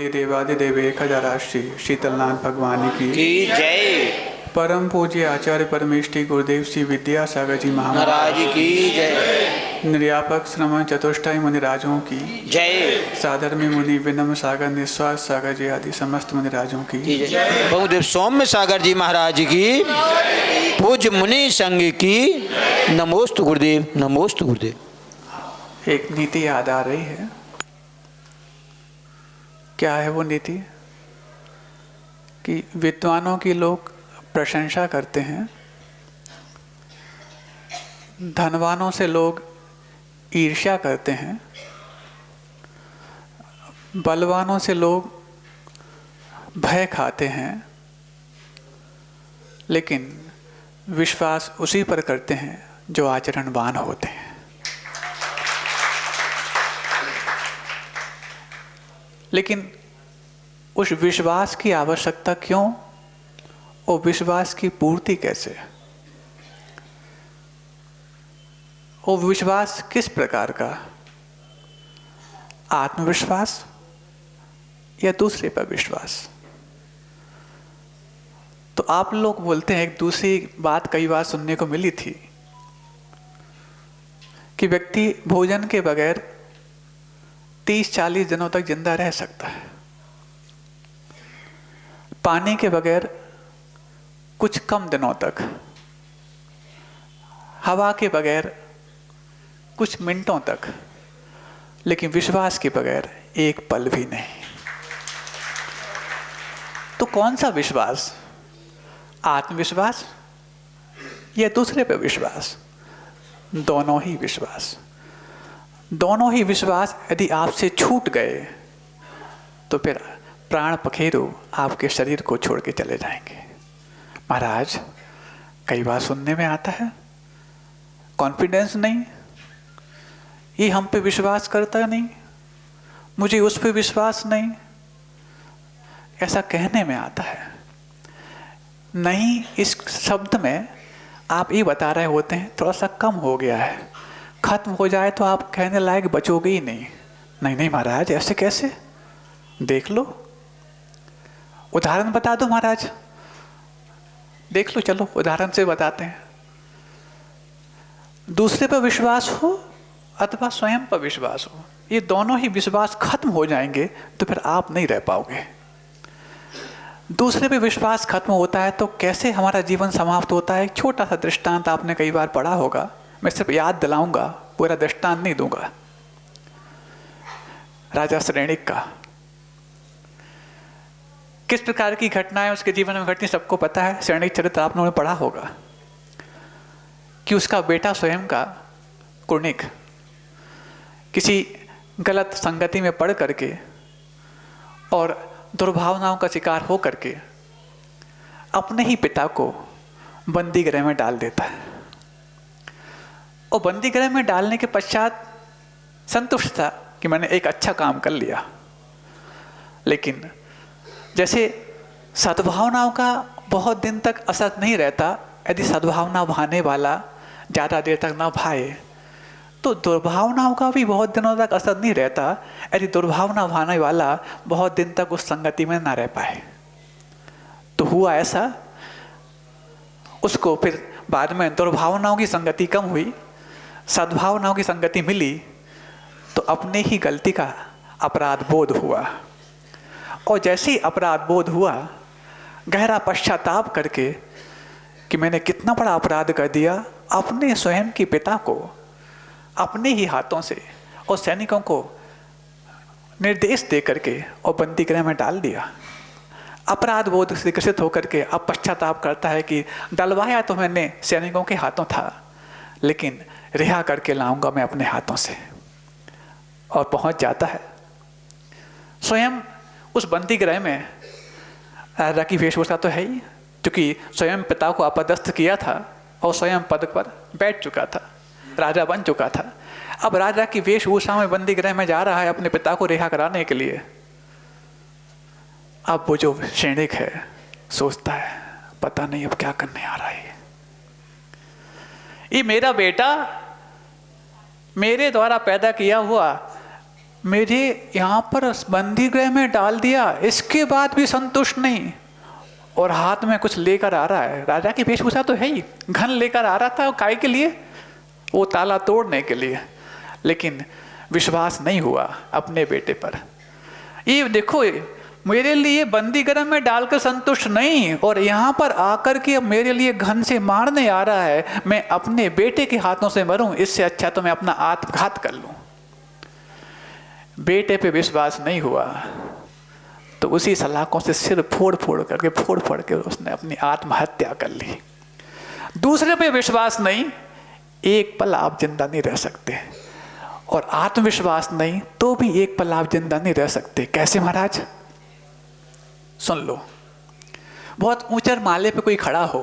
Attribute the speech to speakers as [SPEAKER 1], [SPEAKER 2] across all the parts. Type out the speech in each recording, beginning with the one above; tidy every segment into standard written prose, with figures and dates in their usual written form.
[SPEAKER 1] देवादिदेवे खजाराश्री शीतलनाथ भगवान की
[SPEAKER 2] जय।
[SPEAKER 1] परम पूज्य आचार्य परमेष्ठी गुरुदेव श्री विद्यासागर जी
[SPEAKER 2] महाराज की जय।
[SPEAKER 1] निर्यापक श्रमण चतुष्टय मुनिराजों की
[SPEAKER 2] जय।
[SPEAKER 1] साधर्मी मुनि विनम्र सागर निस्वार्थ सागर जी आदि समस्त मुनिराजों की
[SPEAKER 2] जय। बहुदेव सौम्य सागर जी महाराज की, पूज्य मुनि संघ की नमोस्तु गुरुदेव, नमोस्तु गुरुदेव।
[SPEAKER 1] एक नीति याद आ रही है। क्या है वो नीति? कि विद्वानों की लोग प्रशंसा करते हैं, धनवानों से लोग ईर्ष्या करते हैं, बलवानों से लोग भय खाते हैं, लेकिन विश्वास उसी पर करते हैं जो आचरणवान होते हैं। लेकिन उस विश्वास की आवश्यकता क्यों और विश्वास की पूर्ति कैसे? वो विश्वास किस प्रकार का? आत्मविश्वास या दूसरे पर विश्वास? तो आप लोग बोलते हैं, एक दूसरी बात कई बार सुनने को मिली थी कि व्यक्ति भोजन के बगैर 30-40 दिनों तक जिंदा रह सकता है, पानी के बगैर कुछ कम दिनों तक, हवा के बगैर कुछ मिनटों तक, लेकिन विश्वास के बगैर एक पल भी नहीं। तो कौन सा विश्वास? आत्मविश्वास या दूसरे पर विश्वास? दोनों ही विश्वास। दोनों ही विश्वास यदि आपसे छूट गए तो फिर प्राण पखेरु आपके शरीर को छोड़ के चले जाएंगे। महाराज, कई बार सुनने में आता है, कॉन्फिडेंस नहीं, ये हम पे विश्वास करता नहीं, मुझे उस पे विश्वास नहीं, ऐसा कहने में आता है। नहीं, इस शब्द में आप ये बता रहे होते हैं थोड़ा सा कम हो गया है, खत्म हो जाए तो आप कहने लायक बचोगे ही नहीं। नहीं नहीं महाराज, ऐसे कैसे? देख लो, उदाहरण बता दो महाराज। देख लो, चलो उदाहरण से बताते हैं। दूसरे पर विश्वास हो अथवा स्वयं पर विश्वास हो, ये दोनों ही विश्वास खत्म हो जाएंगे तो फिर आप नहीं रह पाओगे। दूसरे पे विश्वास खत्म होता है तो कैसे हमारा जीवन समाप्त होता है? एक छोटा सा दृष्टांत आपने कई बार पढ़ा होगा, मैं सिर्फ याद दिलाऊंगा, पूरा दृष्टांत नहीं दूंगा। राजा श्रेणिक का किस प्रकार की घटनाएं उसके जीवन में घटनी सबको पता है। श्रेणिक चरित्र आप लोगों ने पढ़ा होगा कि उसका बेटा स्वयं का कुर्णिक किसी गलत संगति में पड़ करके और दुर्भावनाओं का शिकार हो करके अपने ही पिता को बंदी गृह में डाल देता है। और बंदी गृह में डालने के पश्चात संतुष्ट था कि मैंने एक अच्छा काम कर लिया, लेकिन जैसे सद्भावनाओं का बहुत दिन तक असर नहीं रहता, यदि सद्भावना भाने वाला ज़्यादा देर तक ना भाए तो दुर्भावनाओं का भी बहुत दिनों तक असर नहीं रहता, यदि दुर्भावना भाने वाला बहुत दिन तक उस संगति में ना रह पाए। तो हुआ ऐसा, उसको फिर बाद में दुर्भावनाओं की संगति कम हुई, सद्भावनाओं की संगति मिली, तो अपने ही गलती का अपराध बोध हुआ। और जैसे ही अपराध बोध हुआ, गहरा पश्चाताप करके कि मैंने कितना बड़ा अपराध कर दिया, अपने स्वयं के पिता को अपने ही हाथों से और सैनिकों को निर्देश दे करके और बंदी गृह में डाल दिया। अपराध बोध से विकसित होकर के अब पश्चाताप करता है कि डलवाया तो मैंने सैनिकों के हाथों था, लेकिन रिहा करके लाऊंगा मैं अपने हाथों से। और पहुंच जाता है स्वयं उस बंदी गृह में। राजा की वेशभूषा तो है ही, क्योंकि स्वयं पिता को अपदस्थ किया था और स्वयं पद पर बैठ चुका था, राजा बन चुका था। अब राजा की वेशभूषा में बंदी गृह में जा रहा है अपने पिता को रिहा कराने के लिए। अब वो जो श्रेणिक है सोचता है, पता नहीं अब क्या करने आ रहा है, ये मेरा बेटा, मेरे द्वारा पैदा किया हुआ मेरे यहाँ पर बंदी गृह में डाल दिया, इसके बाद भी संतुष्ट नहीं, और हाथ में कुछ लेकर आ रहा है। राजा की वेशभूषा तो है ही, घन लेकर आ रहा था, काय के लिए? वो ताला तोड़ने के लिए। लेकिन विश्वास नहीं हुआ अपने बेटे पर। ये देखो, मेरे लिए बंदी गृह में डालकर संतुष्ट नहीं, और यहाँ पर आकर के मेरे लिए घन से मारने आ रहा है। मैं अपने बेटे के हाथों से मरूं, इससे अच्छा तो मैं अपना आत्मघात कर लूं। बेटे पे विश्वास नहीं हुआ तो उसी सलाखों से सिर फोड़ फोड़ के उसने अपनी आत्महत्या कर ली। दूसरे पे विश्वास नहीं, एक पल आप जिंदा नहीं रह सकते, और आत्मविश्वास नहीं तो भी एक पल आप जिंदा नहीं रह सकते। कैसे महाराज? सुन लो। बहुत ऊंचे माले पे कोई खड़ा हो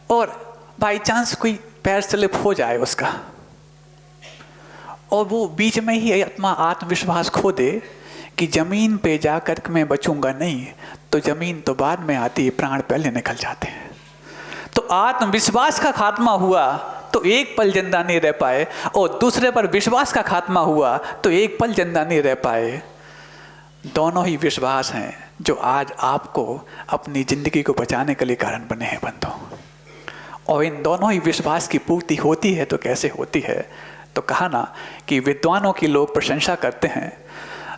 [SPEAKER 1] और बाई चांस कोई पैर स्लिप हो जाए उसका, और वो बीच में ही अपना आत्मविश्वास खो दे कि जमीन पे जाकर मैं बचूंगा नहीं, तो जमीन तो बाद में आती है, प्राण पहले निकल जाते हैं। तो आत्मविश्वास का खात्मा हुआ तो एक पल जिंदा नहीं रह पाए, और दूसरे पर विश्वास का खात्मा हुआ तो एक पल जिंदा नहीं रह पाए। दोनों ही विश्वास हैं जो आज आपको अपनी जिंदगी को बचाने के लिए कारण बने हैं बंधु। और इन दोनों ही विश्वास की पूर्ति होती है तो कैसे होती है? तो कहा ना कि विद्वानों की लोग प्रशंसा करते हैं,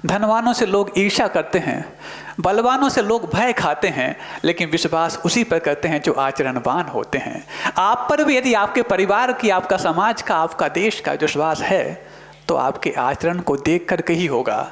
[SPEAKER 1] धनवानों से लोग ईर्ष्या करते हैं, बलवानों से लोग भय खाते हैं, लेकिन विश्वास उसी पर करते हैं जो आचरणवान होते हैं। आप पर भी यदि आपके परिवार की, आपका समाज का, आपका देश का विश्वास है तो आपके आचरण को देख करके ही होगा।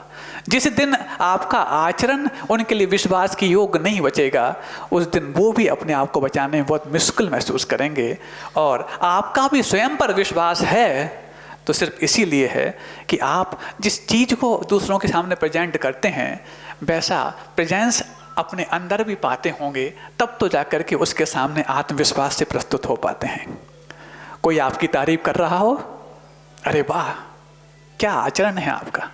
[SPEAKER 1] जिस दिन आपका आचरण उनके लिए विश्वास की योग नहीं बचेगा, उस दिन वो भी अपने आप को बचाने में बहुत मुश्किल महसूस करेंगे। और आपका भी स्वयं पर विश्वास है तो सिर्फ इसीलिए है कि आप जिस चीज़ को दूसरों के सामने प्रेजेंट करते हैं वैसा प्रेजेंस अपने अंदर भी पाते होंगे, तब तो जाकर के उसके सामने आत्मविश्वास से प्रस्तुत हो पाते हैं। कोई आपकी तारीफ कर रहा हो, अरे वाह क्या आचरण है आपका,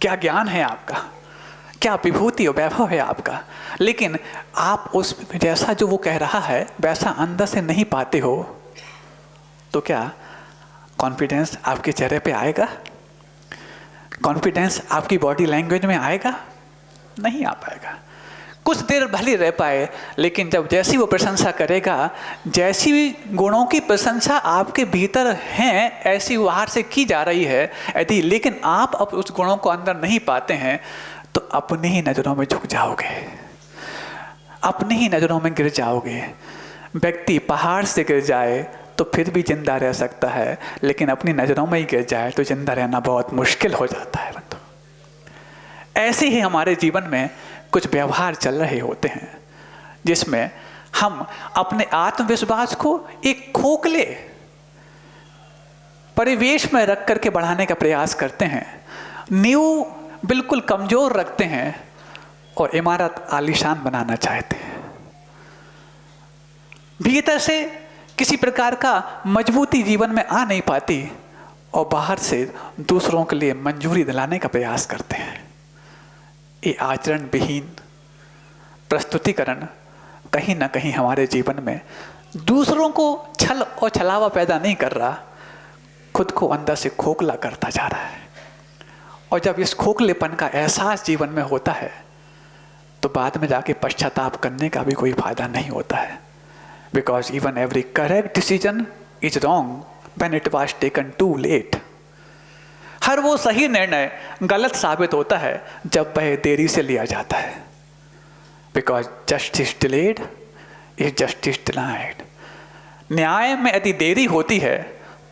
[SPEAKER 1] क्या ज्ञान है आपका, क्या विभूति और वैभव है आपका, लेकिन आप उस जैसा जो वो कह रहा है वैसा अंदर से नहीं पाते हो, तो क्या कॉन्फिडेंस आपके चेहरे पे आएगा? कॉन्फिडेंस आपकी बॉडी लैंग्वेज में आएगा? नहीं आ पाएगा। कुछ देर भले रह पाए, लेकिन जब जैसी वो प्रशंसा करेगा, जैसी भी गुणों की प्रशंसा आपके भीतर हैं ऐसी बाहर से की जा रही है यदि, लेकिन आप अब उस गुणों को अंदर नहीं पाते हैं तो अपनी ही नज़रों में झुक जाओगे, अपनी ही नज़रों में गिर जाओगे। व्यक्ति पहाड़ से गिर जाए तो फिर भी जिंदा रह सकता है, लेकिन अपनी नज़रों में ही गिर जाए तो जिंदा रहना बहुत मुश्किल हो जाता है बंधु। ऐसे ही हमारे जीवन में कुछ व्यवहार चल रहे होते हैं जिसमें हम अपने आत्मविश्वास को एक खोखले परिवेश में रख करके बढ़ाने का प्रयास करते हैं, नींव बिल्कुल कमजोर रखते हैं और इमारत आलीशान बनाना चाहते हैं। भीतर से किसी प्रकार का मजबूती जीवन में आ नहीं पाती और बाहर से दूसरों के लिए मंजूरी दिलाने का प्रयास करते हैं। ये आचरण विहीन प्रस्तुतिकरण कहीं ना कहीं हमारे जीवन में दूसरों को छल और छलावा पैदा नहीं कर रहा, खुद को अंदर से खोखला करता जा रहा है। और जब इस खोखलेपन का एहसास जीवन में होता है तो बाद में जाके पश्चाताप करने का भी कोई फायदा नहीं होता है। Because even every correct decision is wrong when it was taken too late. हर वो सही निर्णय गलत साबित होता है जब वह देरी से लिया जाता है। Because justice delayed is justice denied. न्याय में यदि देरी होती है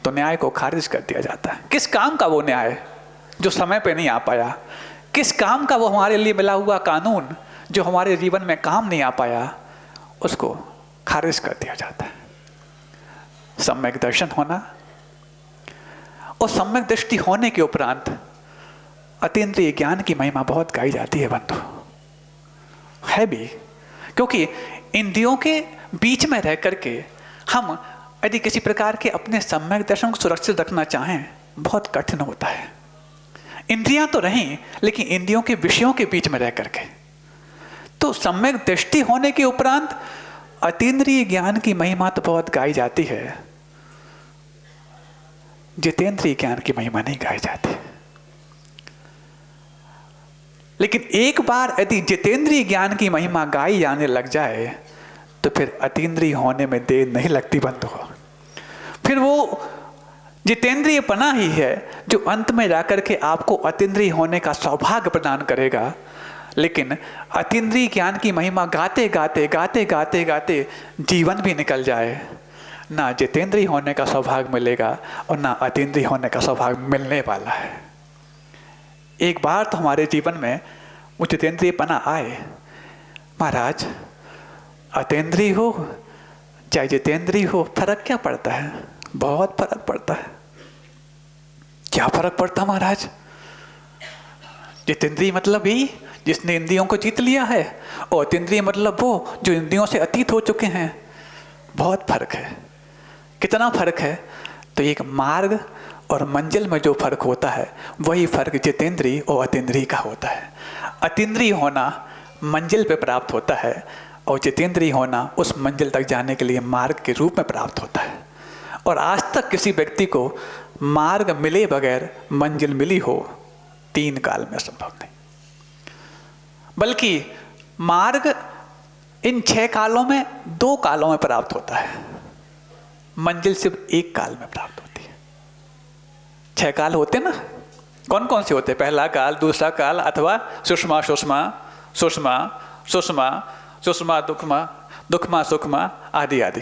[SPEAKER 1] तो न्याय को खारिज कर दिया जाता है। किस काम का वो न्याय जो समय पे नहीं आ पाया? किस काम का वो हमारे लिए मिला हुआ कानून जो हमारे जीवन में काम नहीं आ पाया? उसको खारिज कर दिया जाता है। सम्यक दर्शन होना और सम्यक दृष्टि होने के उपरांत अतीन्द्रिय ज्ञान की महिमा बहुत गाई जाती है बंधु, है भी, क्योंकि इंद्रियों के बीच में रह करके हम यदि किसी प्रकार के अपने सम्यक दर्शन को सुरक्षित रखना चाहें बहुत कठिन होता है। इंद्रियां तो रहीं, लेकिन इंद्रियों के विषयों के बीच में रह करके, तो सम्यक दृष्टि होने के उपरांत अतीन्द्रिय ज्ञान की महिमा तो बहुत गाई जाती है, जितेंद्रिय ज्ञान की महिमा नहीं गाई जाती। लेकिन एक बार यदि जितेंद्रिय ज्ञान की महिमा गाई जाने लग जाए तो फिर अतीन्द्रिय होने में देर नहीं लगती बंधु। फिर वो जितेंद्रियपना ही है जो अंत में जाकर के आपको अतीन्द्रिय होने का सौभाग्य प्रदान करेगा। लेकिन अतीन्द्रिय ज्ञान की महिमा गाते गाते गाते गाते गाते जीवन भी निकल जाए, ना जितेंद्रिय होने का सौभाग्य मिलेगा और ना अतीन्द्रिय होने का सौभाग्य मिलने वाला है। एक बार तो हमारे जीवन में वो जितेंद्रियपना आए। महाराज, अतीन्द्रिय हो चाहे जितेंद्रिय हो, फर्क क्या पड़ता है? बहुत फर्क पड़ता है। क्या फर्क पड़ता महाराज? जितेंद्रिय मतलब ही जिसने इंद्रियों को जीत लिया है, और अतीन्द्रिय मतलब वो जो इंद्रियों से अतीत हो चुके हैं। बहुत फर्क है। कितना फर्क है? तो एक मार्ग और मंजिल में जो फर्क होता है वही फर्क जितेंद्रिय और अतीन्द्रिय का होता है। अतीन्द्रिय होना मंजिल पे प्राप्त होता है और जितेंद्रिय होना उस मंजिल तक जाने के लिए मार्ग के रूप में प्राप्त होता है। और आज तक किसी व्यक्ति को मार्ग मिले बगैर मंजिल मिली हो 3 काल में संभव नहीं, बल्कि मार्ग इन 6 कालों में 2 कालों में प्राप्त होता है। मंजिल सिर्फ 1 काल में प्राप्त होती है। 6 काल होते ना, कौन कौन से होते? पहला काल, दूसरा काल, अथवा सुषमा सुषमा, सुषमा सुषमा, सुषमा दुखमा, दुखमा सुखमा, आदि आदि,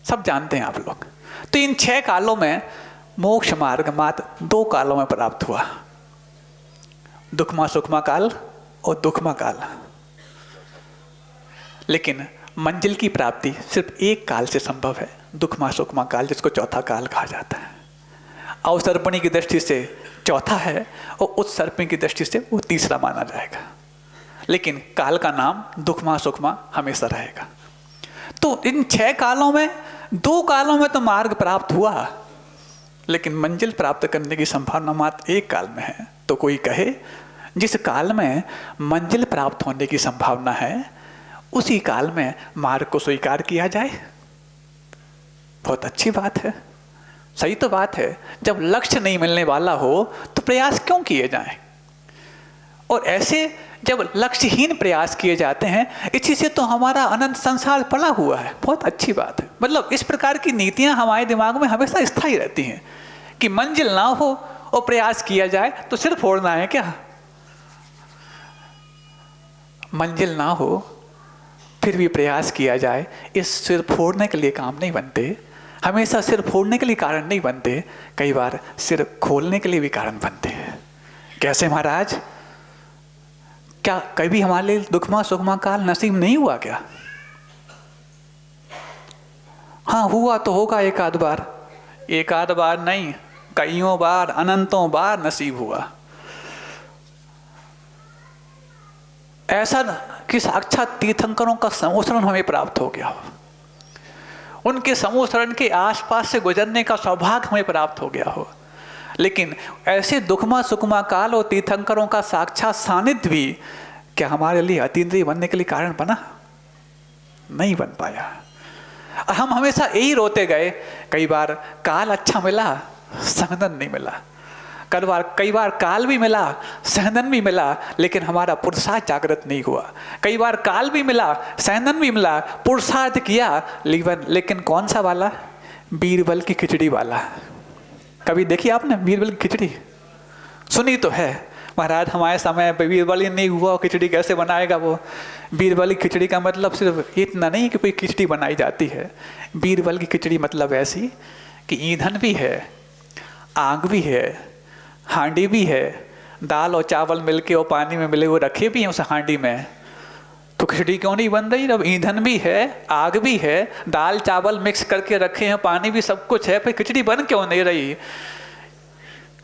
[SPEAKER 1] सब जानते हैं आप लोग। तो इन 6 कालों में मोक्ष मार्ग मात्र 2 कालों में प्राप्त हुआ, दुखमा सुखमा काल और दुखमा काल। लेकिन मंजिल की प्राप्ति सिर्फ 1 काल से संभव है, दुखमा सुखमा काल, जिसको चौथा काल कहा जाता है। अवसर्पणी की दृष्टि से चौथा है और उत्सर्पणी की दृष्टि से वो तीसरा माना जाएगा। लेकिन काल का नाम दुखमा सुखमा हमेशा रहेगा। तो इन 6 कालों में 2 कालों में तो मार्ग प्राप्त हुआ, लेकिन मंजिल प्राप्त करने की संभावना मात्र 1 काल में है। तो कोई कहे जिस काल में मंजिल प्राप्त होने की संभावना है उसी काल में मार्ग को स्वीकार किया जाए, बहुत अच्छी बात है, सही तो बात है। जब लक्ष्य नहीं मिलने वाला हो तो प्रयास क्यों किए जाएं? और ऐसे जब लक्ष्यहीन प्रयास किए जाते हैं, इसी से तो हमारा अनंत संसार पड़ा हुआ है। बहुत अच्छी बात है। मतलब इस प्रकार की नीतियां हमारे दिमाग में हमेशा स्थायी रहती हैं कि मंजिल ना हो और प्रयास किया जाए तो सिर फोड़ना है क्या? मंजिल ना हो फिर भी प्रयास किया जाए, इस सिर फोड़ने के लिए काम नहीं बनते। हमेशा सिर फोड़ने के लिए कारण नहीं बनते, कई बार सिर खोलने के लिए भी कारण बनते हैं। कैसे महाराज? क्या कभी हमारे लिए दुखमा सुखमा काल नसीब नहीं हुआ क्या? हाँ, हुआ तो होगा एक आध बार, एक आध बार नहीं, कईयों बार, अनंतों बार नसीब हुआ। ऐसा कि साक्षात तीर्थंकरों का समूसरण हमें प्राप्त हो गया हो, उनके समूसरण के आसपास से गुजरने का सौभाग्य हमें प्राप्त हो गया हो। लेकिन ऐसे दुखमा सुखमा काल और तीर्थंकरों का साक्षात सानिध्य भी क्या हमारे लिए अतीन्द्रिय बनने के लिए कारण बना? नहीं बन पाया। हम हमेशा यही रोते गए, कई बार काल अच्छा मिला, संदन नहीं मिला। कई बार काल भी मिला, सहनन भी मिला, लेकिन हमारा पुरुषार्थ जागृत नहीं हुआ। कई बार काल भी मिला, सहनन भी मिला, पुरुषार्थ किया, लेकिन कौन सा वाला? बीरबल की खिचड़ी वाला। कभी देखी आपने बीरबल की खिचड़ी? सुनी तो है। महाराज हमारे समय पे बीरबल ही नहीं हुआ, खिचड़ी कैसे बनाएगा वो? बीरबल की खिचड़ी का मतलब सिर्फ इतना नहीं कि कोई खिचड़ी बनाई जाती है। बीरबल की खिचड़ी मतलब ऐसी कि ईंधन भी है, आग भी है, हांडी भी है, दाल और चावल मिलके और पानी में मिले हुए रखे भी हैं उस हांडी में, तो खिचड़ी क्यों नहीं बन रही? जब ईंधन भी है, आग भी है, दाल चावल मिक्स करके रखे हैं, पानी भी सब कुछ है, फिर खिचड़ी बन क्यों नहीं रही?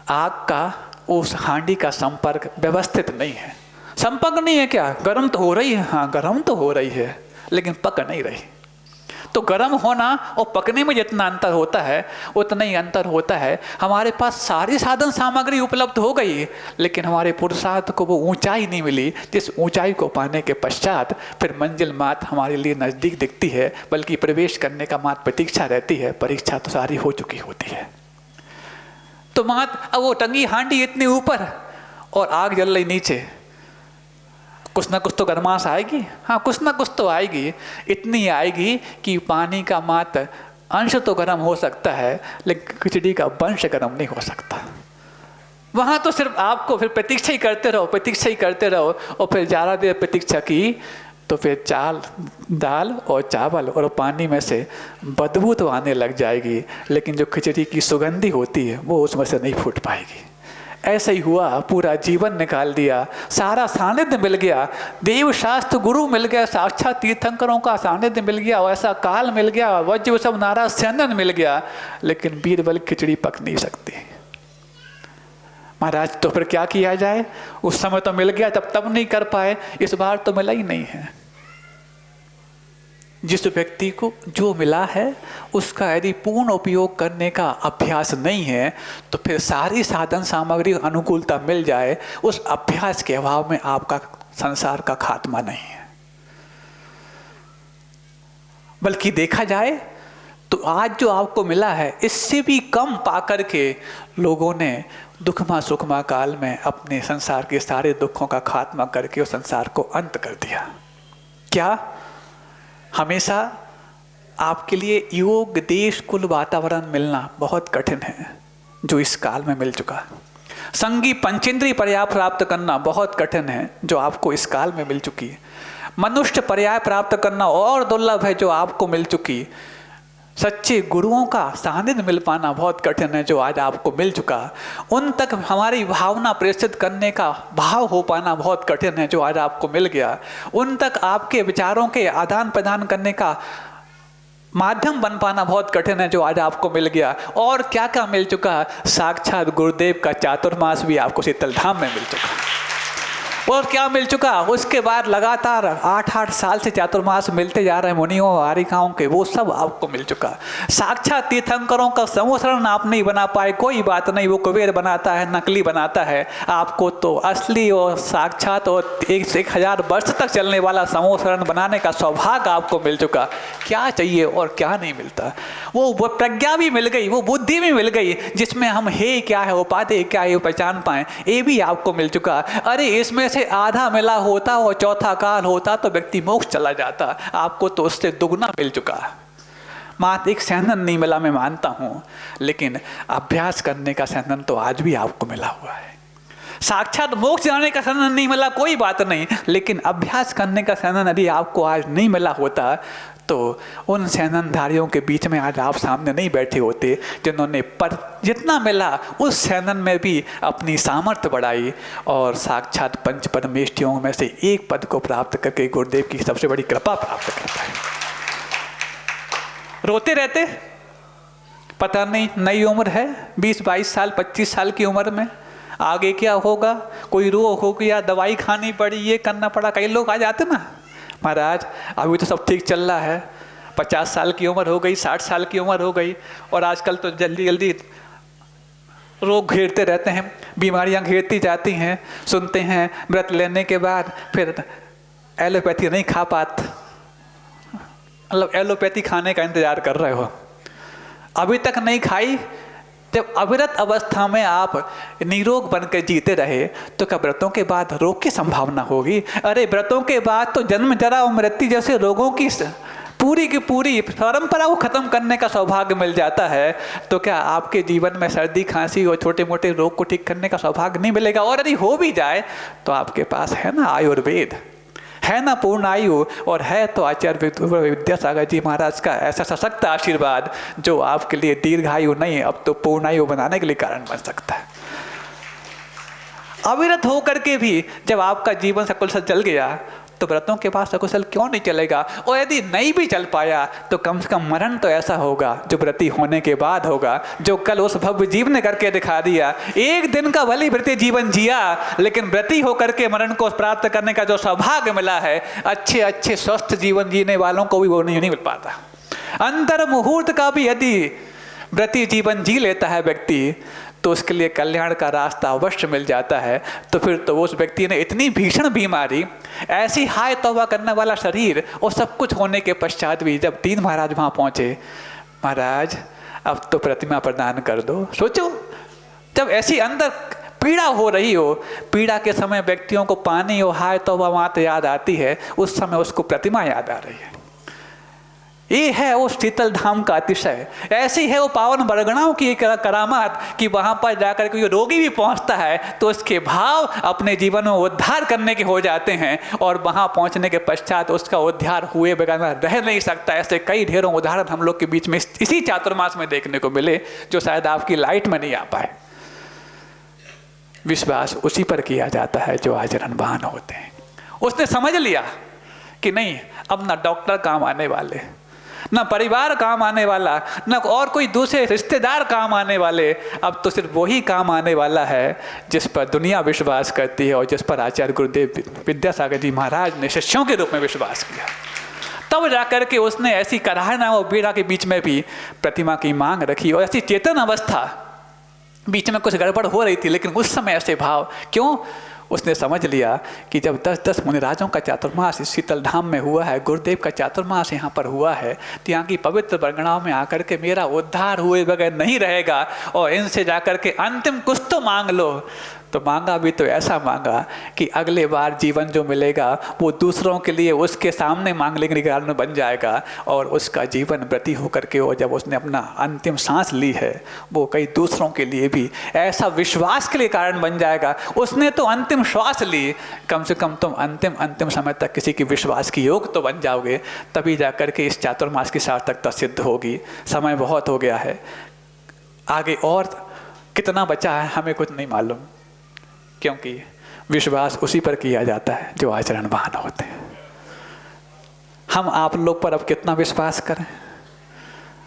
[SPEAKER 1] आग का उस हांडी का संपर्क व्यवस्थित नहीं है। संपर्क नहीं है क्या? गर्म तो हो रही है, हाँ गर्म तो हो रही है, लेकिन पक नहीं रही। तो गर्म होना और पकने में जितना अंतर होता है उतना ही अंतर होता है। हमारे पास सारी साधन सामग्री उपलब्ध हो गई, लेकिन हमारे पुरुषार्थ को वो ऊंचाई नहीं मिली जिस ऊंचाई को पाने के पश्चात फिर मंजिल मात्र हमारे लिए नज़दीक दिखती है, बल्कि प्रवेश करने का मात्र प्रतीक्षा रहती है। परीक्षा तो सारी हो चुकी होती है। तो अब वो टंगी हांडी इतनी ऊपर और आग जल रही नीचे, कुछ ना कुछ तो गर्माश आएगी। हाँ, कुछ ना कुछ तो आएगी, इतनी आएगी कि पानी का मात्र अंश तो गर्म हो सकता है, लेकिन खिचड़ी का वंश गर्म नहीं हो सकता। वहाँ तो सिर्फ आपको फिर प्रतीक्षा ही करते रहो, प्रतीक्षा ही करते रहो, और फिर ज़्यादा देर प्रतीक्षा की तो फिर दाल और चावल और पानी में से बदबू तो आने लग जाएगी, लेकिन जो खिचड़ी की सुगंधी होती है वो उसमें से नहीं फूट पाएगी। ऐसा ही हुआ, पूरा जीवन निकाल दिया, सारा सानिध्य मिल गया, देव शास्त्र गुरु मिल गया, साक्षात तीर्थंकरों का सानिध्य मिल गया, वैसा काल मिल गया, वज्र सब नारा सैंदन मिल गया, लेकिन बीरबल खिचड़ी पक नहीं सकती। महाराज तो फिर क्या किया जाए? उस समय तो मिल गया, तब नहीं कर पाए, इस बार तो मिला ही नहीं है। जिस व्यक्ति को जो मिला है उसका यदि पूर्ण उपयोग करने का अभ्यास नहीं है तो फिर सारी साधन सामग्री अनुकूलता मिल जाए, उस अभ्यास के अभाव में आपका संसार का खात्मा नहीं है। बल्कि देखा जाए तो आज जो आपको मिला है इससे भी कम पाकर के लोगों ने दुखमा सुखमा काल में अपने संसार के सारे दुखों का खात्मा करके उस संसार को अंत कर दिया। क्या? हमेशा आपके लिए योग, देश, कुल, वातावरण मिलना बहुत कठिन है, जो इस काल में मिल चुका। संगी पंचेंद्रीय पर्याय प्राप्त करना बहुत कठिन है, जो आपको इस काल में मिल चुकी है। मनुष्य पर्याय प्राप्त करना और दुर्लभ है, जो आपको मिल चुकी। सच्चे गुरुओं का सानिध्य मिल पाना बहुत कठिन है, जो आज आपको मिल चुका। उन तक हमारी भावना प्रेषित करने का भाव हो पाना बहुत कठिन है, जो आज आपको मिल गया। उन तक आपके विचारों के आदान प्रदान करने का माध्यम बन पाना बहुत कठिन है, जो आज आपको मिल गया। और क्या क्या मिल चुका? साक्षात गुरुदेव का चातुर्मास भी आपको शीतल धाम में मिल चुका। और क्या मिल चुका? उसके बाद लगातार 8-8 साल से चातुर्मास मिलते जा रहे हैं मुनियों आरिकाओं के, वो सब आपको मिल चुका। साक्षात तीर्थंकरों का समूहरण आप नहीं बना पाए, कोई बात नहीं, वो कुबेर बनाता है, नकली बनाता है। आपको तो असली और साक्षात और 1000 वर्ष तक चलने वाला समूहरण बनाने का सौभाग्य आपको मिल चुका। क्या चाहिए और क्या नहीं मिलता? वो प्रज्ञा भी मिल गई, वो बुद्धि भी मिल गई, जिसमें हम हे क्या है, उपाधि क्या है, पहचान पाए, ये भी आपको मिल चुका। अरे इसमें से आधा मिला होता और चौथा काल होता तो व्यक्ति मोक्ष चला जाता, आपको तो उससे दुगना मिल चुका। मात्र एक सैंधन नहीं मिला, मैं मानता हूं, लेकिन अभ्यास करने का सैंधन तो आज भी आपको मिला हुआ है। साक्षात मोक्ष जाने का सैंधन नहीं मिला, कोई बात नहीं, लेकिन अभ्यास करने का सैंधन यदि आपको आज नहीं मिला होता तो उन सैननधारियों के बीच में आज आप सामने नहीं बैठे होते, जिन्होंने पर जितना मिला उस सैनन में भी अपनी सामर्थ्य बढ़ाई और साक्षात पंच परमेष्ठियों में से एक पद को प्राप्त करके गुरुदेव की सबसे बड़ी कृपा प्राप्त करता है। रोते रहते, पता नहीं नई उम्र है, 20-22 साल 25 साल की उम्र में आगे क्या होगा, कोई रोग हो गया, दवाई खानी पड़ी, ये करना पड़ा। कई लोग आ जाते ना, महाराज अभी तो सब ठीक चल रहा है, 50 साल की उम्र हो गई, 60 साल की उम्र हो गई, और आजकल तो जल्दी जल्दी रोग घेरते रहते हैं, बीमारियां घेरती जाती हैं। सुनते हैं व्रत लेने के बाद फिर एलोपैथी नहीं खा पाते, मतलब एलोपैथी खाने का इंतजार कर रहे हो, अभी तक नहीं खाई। जब अविरत अवस्था में आप निरोग बनकर जीते रहे तो क्या व्रतों के बाद रोग की संभावना होगी? अरे व्रतों के बाद तो जन्म, जरा और मृत्यु जैसे रोगों की पूरी की पूरी परंपरा को खत्म करने का सौभाग्य मिल जाता है। तो क्या आपके जीवन में सर्दी खांसी और छोटे मोटे रोग को ठीक करने का सौभाग्य नहीं मिलेगा? और यदि हो भी जाए तो आपके पास है ना आयुर्वेद, है ना पूर्ण आयु, और है तो आचार्य विद्यासागर जी महाराज का ऐसा सशक्त आशीर्वाद जो आपके लिए दीर्घायु नहीं, अब तो पूर्ण आयु बनाने के लिए कारण बन सकता है। अविरत होकर के भी जब आपका जीवन सकुशल चल गया तो व्रतों के बाद सकुशल क्यों नहीं चलेगा? और यदि नहीं भी चल पाया तो कम से कम मरण तो ऐसा होगा जो व्रती होने के बाद होगा, जो कल उस भव्य जीव ने करके दिखा दिया। एक दिन का भले व्रती जीवन जिया, लेकिन व्रती होकर के मरण को प्राप्त करने का जो सौभाग्य मिला है, अच्छे अच्छे स्वस्थ जीवन जीने वालों को भी वो नहीं मिल पाता। अंतर मुहूर्त का भी यदि व्रती जीवन जी लेता है व्यक्ति तो उसके लिए कल्याण का रास्ता अवश्य मिल जाता है। तो फिर तो उस व्यक्ति ने इतनी भीषण बीमारी, ऐसी हाय तौबा करने वाला शरीर और सब कुछ होने के पश्चात भी जब दीन महाराज वहाँ पहुँचे, महाराज अब तो प्रतिमा प्रदान कर दो। सोचो जब ऐसी अंदर पीड़ा हो रही हो, पीड़ा के समय व्यक्तियों को पानी और हाय तौबा मात याद आती है, उस समय उसको प्रतिमा याद आ रही है। ये है वो शीतल धाम का अतिशय। ऐसी है वो पावन बरगणाओं की एक करामात कि वहाँ पर जाकर कोई रोगी भी पहुँचता है तो उसके भाव अपने जीवन में उद्धार करने के हो जाते हैं, और वहाँ पहुँचने के पश्चात उसका उद्धार हुए बगैर रह नहीं सकता। ऐसे कई ढेरों उदाहरण हम लोग के बीच में इसी चातुर्मास में देखने को मिले, जो शायद आपकी लाइट में नहीं आ पाए। विश्वास उसी पर किया जाता है जो आचरणवान होते हैं। उसने समझ लिया कि नहीं, अब ना डॉक्टर काम आने वाले, न परिवार काम आने वाला, न और कोई दूसरे रिश्तेदार काम आने वाले, अब तो सिर्फ वही काम आने वाला है जिस पर दुनिया विश्वास करती है और जिस पर आचार्य गुरुदेव विद्यासागर जी महाराज ने शिष्यों के रूप में विश्वास किया। तब जाकर के उसने ऐसी कराहना और पीड़ा के बीच में भी प्रतिमा की मांग रखी, और ऐसी चेतन अवस्था, बीच में कुछ गड़बड़ हो रही थी लेकिन उस समय ऐसे भाव क्यों? उसने समझ लिया कि जब 10-10 मुनिराजों का चातुर्मास इस शीतल धाम में हुआ है, गुरुदेव का चातुर्मास यहाँ पर हुआ है, तो यहाँ की पवित्र बरगणाओं में आकर के मेरा उद्धार हुए बगैर नहीं रहेगा, और इनसे जाकर के अंतिम कुछ तो मांग लो। तो मांगा भी तो ऐसा मांगा कि अगले बार जीवन जो मिलेगा वो दूसरों के लिए उसके सामने मांगने के कारण बन जाएगा, और उसका जीवन व्रती होकर के वो जब उसने अपना अंतिम सांस ली है वो कई दूसरों के लिए भी ऐसा विश्वास के लिए कारण बन जाएगा। उसने तो अंतिम श्वास ली, कम से कम तुम अंतिम समय तक किसी की विश्वास की योग तो बन जाओगे, तभी जाकर के इस चातुर्मास की सार्थकता सिद्ध होगी। समय बहुत हो गया है, आगे और कितना बचा है हमें कुछ नहीं मालूम, क्योंकि विश्वास उसी पर किया जाता है जो आचरणवान होते हैं। हम आप लोग पर अब कितना विश्वास करें?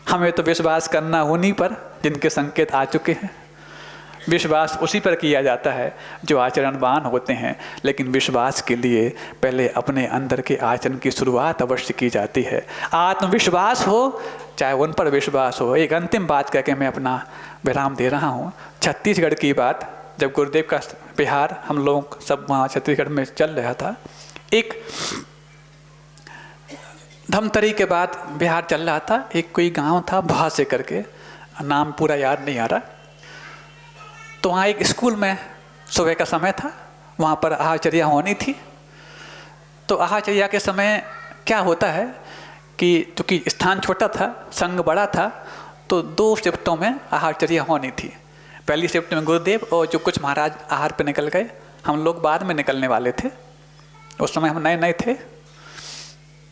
[SPEAKER 1] हमें तो विश्वास करना उन्हीं पर जिनके संकेत आ चुके हैं। विश्वास उसी पर किया जाता है जो आचरणवान होते हैं, लेकिन विश्वास के लिए पहले अपने अंदर के आचरण की शुरुआत अवश्य की जाती है। आत्मविश्वास हो चाहे उन पर विश्वास हो। एक अंतिम बात कह के मैं अपना विराम दे रहा हूँ। छत्तीसगढ़ की बात, जब गुरुदेव का बिहार हम लोग सब वहाँ छत्तीसगढ़ में चल रहा था, एक धमतरी के बाद बिहार चल रहा था, एक कोई गांव था भा से करके, नाम पूरा याद नहीं आ रहा। तो वहाँ एक स्कूल में सुबह का समय था, वहाँ पर आहारचर्या होनी थी। तो आहारचर्या के समय क्या होता है कि चूँकि स्थान छोटा था, संघ बड़ा था, तो 2 शिफ्टों में आहारचर्या होनी थी। पहली शिफ्ट में गुरुदेव और जो कुछ महाराज आहार पे निकल गए, हम लोग बाद में निकलने वाले थे। उस समय हम नए थे,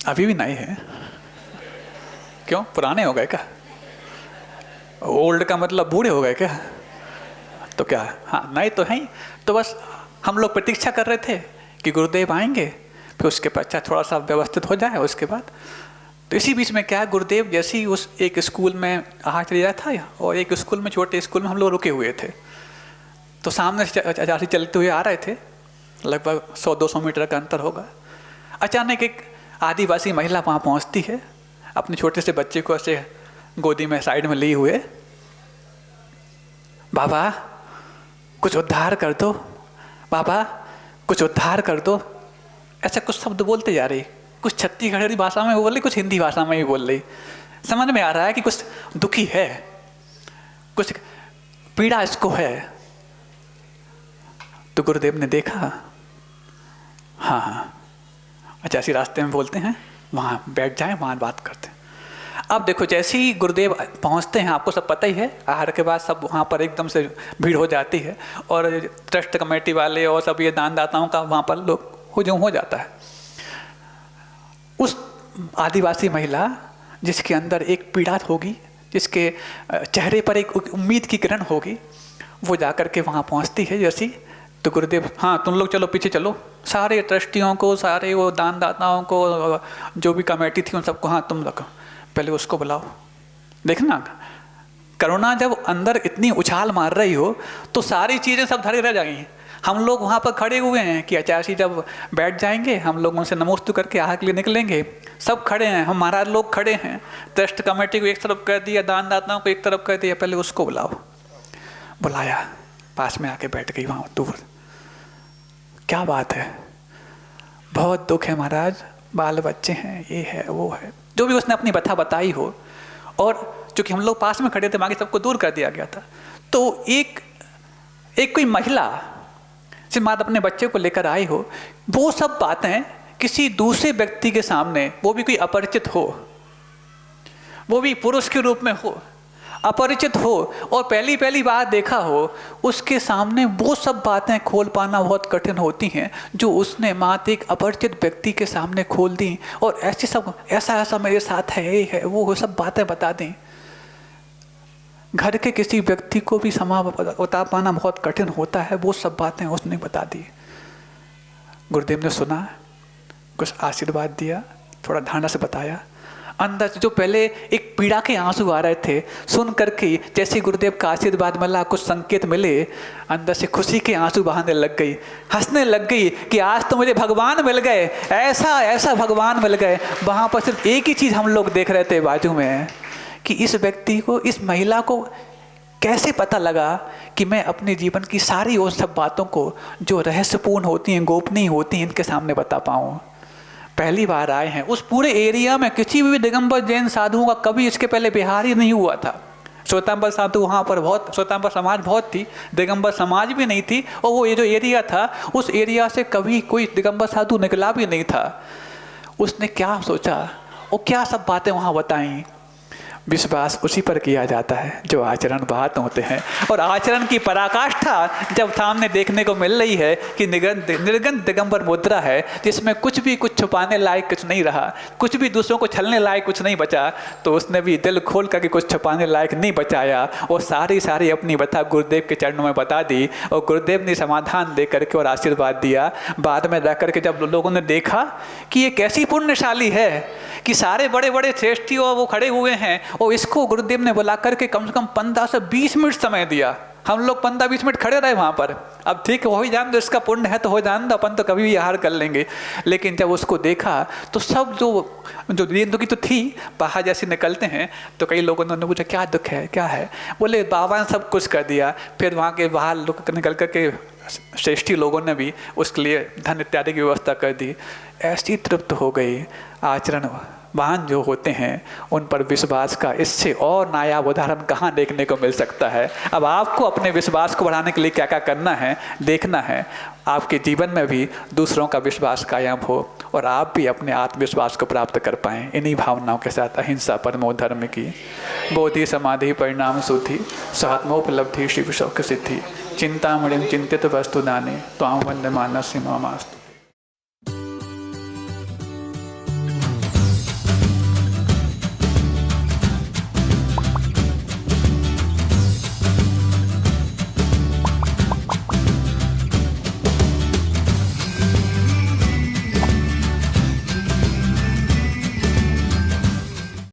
[SPEAKER 1] अभी भी नए हैं। क्यों, पुराने हो गए क्या? ओल्ड का मतलब बूढ़े हो गए क्या? तो क्या, हाँ नए तो हैं ही। तो बस हम लोग प्रतीक्षा कर रहे थे कि गुरुदेव आएंगे, फिर उसके पश्चात थोड़ा सा व्यवस्थित हो जाए उसके बाद। तो इसी बीच में क्या, गुरुदेव जैसे ही उस एक स्कूल में आहारचर्या था और एक स्कूल में, छोटे स्कूल में हम लोग रुके हुए थे। तो सामने से आचार्य चलते हुए आ रहे थे, लगभग 100-200 मीटर का अंतर होगा। अचानक एक आदिवासी महिला वहाँ पहुँचती है, अपने छोटे से बच्चे को ऐसे गोदी में साइड में लिए हुए, बाबा कुछ उद्धार कर दो, बाबा कुछ उद्धार कर दो, ऐसा कुछ शब्द बोलते जा रही। कुछ छत्तीसगढ़ी भाषा में बोल रही, कुछ हिंदी भाषा में भी बोल रही। समझ में आ रहा है कि कुछ दुखी है, कुछ पीड़ा इसको है। तो गुरुदेव ने देखा, हाँ अच्छा, ऐसी रास्ते में बोलते हैं, वहाँ बैठ जाएं, वहाँ बात करते हैं। अब देखो, जैसे ही गुरुदेव पहुँचते हैं, आपको सब पता ही है, आहार के बाद सब वहाँ पर एकदम से भीड़ हो जाती है, और ट्रस्ट कमेटी वाले और सब ये दानदाताओं का वहाँ पर लोग हुजूम हो जाता है। उस आदिवासी महिला जिसके अंदर एक पीड़ा होगी, जिसके चेहरे पर एक उम्मीद की किरण होगी, वो जाकर के वहाँ पहुँचती है जैसी। तो गुरुदेव, हाँ तुम लोग चलो पीछे चलो, सारे ट्रस्टियों को, सारे वो दानदाताओं को, जो भी कमेटी थी उन सबको, हाँ तुम रखो, पहले उसको बुलाओ। देखना, करुणा जब अंदर इतनी उछाल मार रही हो तो सारी चीज़ें सब धरे रह जाएंगी। हम लोग वहाँ पर खड़े हुए हैं कि आचार्य जब बैठ जाएंगे, हम लोग उनसे नमोस्तु करके आहार के लिए निकलेंगे। सब खड़े हैं, हम महाराज लोग खड़े हैं, ट्रस्ट कमेटी को एक तरफ कर दिया, दानदाताओं को एक तरफ कर दिया, पहले उसको बुलाओ। बुलाया, पास में आके बैठ गई वहाँ दूर। क्या बात है, बहुत दुख है महाराज, बाल बच्चे हैं, ये है वो है, जो भी उसने अपनी बता बताई हो। और चूँकि हम लोग पास में खड़े थे, बाकी सबको दूर कर दिया गया था। तो एक एक कोई महिला से मात अपने बच्चे को लेकर आई हो, वो सब बातें किसी दूसरे व्यक्ति के सामने, वो भी कोई अपरिचित हो, वो भी पुरुष के रूप में हो, अपरिचित हो और पहली पहली बार देखा हो, उसके सामने वो सब बातें खोल पाना बहुत कठिन होती हैं जो उसने मात एक अपरिचित व्यक्ति के सामने खोल दी। और ऐसी सब ऐसा ऐसा मेरे साथ है, ये है, वो सब बातें बता दी। घर के किसी व्यक्ति को भी समा बता पाना बहुत कठिन होता है, वो सब बातें उसने बता दी। गुरुदेव ने सुना, कुछ आशीर्वाद दिया, थोड़ा ढांढा से बताया। अंदर से जो पहले एक पीड़ा के आंसू आ रहे थे, सुन करके जैसे गुरुदेव का आशीर्वाद मिला, कुछ संकेत मिले, अंदर से खुशी के आंसू बहाने लग गई, हंसने लग गई कि आज तो मुझे भगवान मिल गए, ऐसा ऐसा भगवान मिल गए। वहाँ पर सिर्फ एक ही चीज़ हम लोग देख रहे थे बाजू में, कि इस व्यक्ति को, इस महिला को कैसे पता लगा कि मैं अपने जीवन की सारी उन सब बातों को जो रहस्यपूर्ण होती हैं, गोपनीय होती हैं, इनके सामने बता पाऊँ। पहली बार आए हैं उस पूरे एरिया में, किसी भी दिगंबर जैन साधुओं का कभी इसके पहले बिहार ही नहीं हुआ था। श्वेतांबर साधु वहाँ पर बहुत, श्वेतांबर समाज बहुत थी, दिगंबर समाज भी नहीं थी, और वो ये जो एरिया था, उस एरिया से कभी कोई दिगंबर साधु निकला भी नहीं था। उसने क्या सोचा और क्या सब बातें वहाँ बताई। विश्वास उसी पर किया जाता है जो आचरण बात होते हैं, और आचरण की पराकाष्ठा जब सामने देखने को मिल रही है कि निर्गन दिगंबर मुद्रा है, जिसमें कुछ भी कुछ छुपाने लायक कुछ नहीं रहा, कुछ भी दूसरों को छलने लायक कुछ नहीं बचा, तो उसने भी दिल खोल करके कुछ छुपाने लायक नहीं बचाया और सारी अपनी बता गुरुदेव के चरणों में बता दी। और गुरुदेव ने समाधान दे करके और आशीर्वाद दिया। बाद में रह करके जब लोगों ने देखा कि ये कैसी पुण्यशाली है कि सारे बड़े बड़े श्रेष्ठी और वो खड़े हुए हैं, और इसको गुरुदेव ने बुला करके कम से कम 15 से 20 मिनट समय दिया। हम लोग 15-20 मिनट खड़े रहे वहाँ पर। अब ठीक है, हो ही जान दो, इसका पुण्य है तो हो जान दो, अपन तो कभी भी आहार कर लेंगे। लेकिन जब उसको देखा तो सब जो दीन दुखी तो थी, बाहर जैसे निकलते हैं तो कई लोगों ने पूछा क्या दुख है, क्या है, बोले बाबा ने सब कुछ कर दिया। फिर वहाँ के बाहर लोग निकल करके श्रेष्ठी लोगों ने भी उसके लिए धन इत्यादि की व्यवस्था कर दी। ऐसी तृप्त हो गई। आचरणवान जो होते हैं उन पर विश्वास का इससे और नायाब उदाहरण कहाँ देखने को मिल सकता है। अब आपको अपने विश्वास को बढ़ाने के लिए क्या क्या करना है, देखना है। आपके जीवन में भी दूसरों का विश्वास कायम हो और आप भी अपने आत्मविश्वास को प्राप्त कर पाएँ। इन्हीं भावनाओं के साथ अहिंसा परमो धर्म की, बोधि समाधि परिणाम शुद्धि, स्वात्मोपलब्धि शिव शौक सिद्धि, चिंतामणिं चिंतित वस्तु दाने, त्वां वंदे मानस्य ममास्तु।